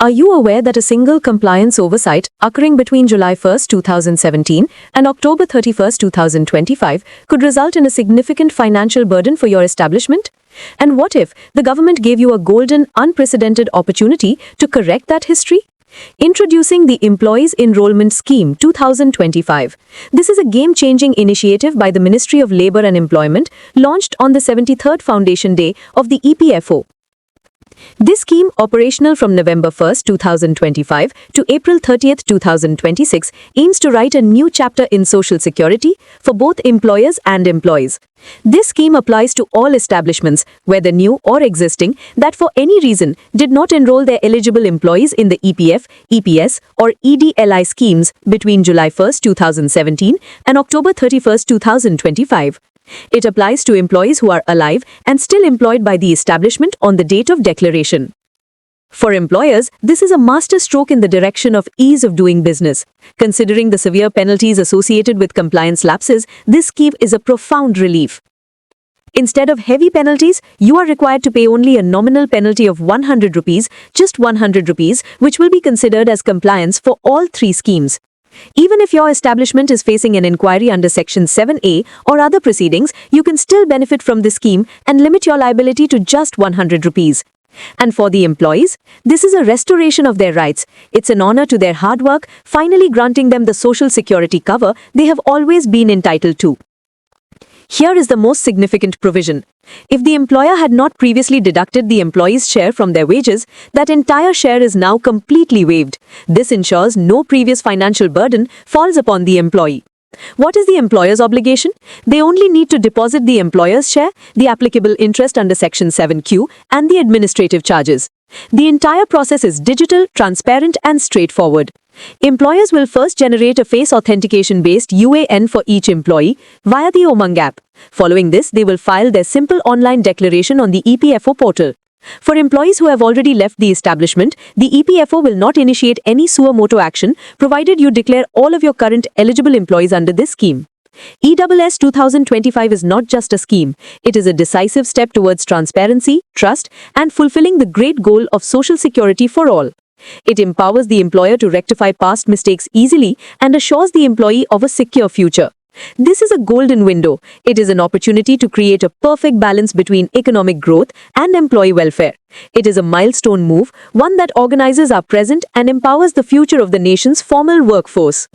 Are you aware that a single compliance oversight occurring between July 1st, 2017 and October 31st, 2025 could result in a significant financial burden for your establishment? And what if the government gave you a golden, unprecedented opportunity to correct that history? Introducing the Employees Enrollment Scheme 2025. This is a game-changing initiative by the Ministry of Labour and Employment, launched on the 73rd Foundation Day of the EPFO. This scheme, operational from November 1st, 2025 to April 30th, 2026, aims to write a new chapter in social security for both employers and employees. This scheme applies to all establishments, whether new or existing, that for any reason did not enroll their eligible employees in the EPF, EPS or EDLI schemes between July 1st, 2017 and October 31st, 2025. It applies to employees who are alive and still employed by the establishment on the date of declaration. For employers, this is a masterstroke in the direction of ease of doing business. Considering the severe penalties associated with compliance lapses, this scheme is a profound relief. Instead of heavy penalties, you are required to pay only a nominal penalty of 100 rupees, just 100 rupees, which will be considered as compliance for all three schemes. Even if your establishment is facing an inquiry under Section 7A or other proceedings, you can still benefit from this scheme and limit your liability to just 100 rupees. And for the employees, this is a restoration of their rights. It's an honor to their hard work, finally granting them the social security cover they have always been entitled to. Here is the most significant provision. If the employer had not previously deducted the employee's share from their wages, that entire share is now completely waived. This ensures no previous financial burden falls upon the employee. What is the employer's obligation? They only need to deposit the employer's share, the applicable interest under Section 7Q, and the administrative charges. The entire process is digital, transparent, and straightforward. Employers will first generate a face authentication-based UAN for each employee via the Umang app. Following this, they will file their simple online declaration on the EPFO portal. For employees who have already left the establishment, the EPFO will not initiate any suo motu action provided you declare all of your current eligible employees under this scheme. ESS 2025 is not just a scheme. It is a decisive step towards transparency, trust, and fulfilling the great goal of social security for all. It empowers the employer to rectify past mistakes easily and assures the employee of a secure future. This is a golden window. It is an opportunity to create a perfect balance between economic growth and employee welfare. It is a milestone move, one that organizes our present and empowers the future of the nation's formal workforce.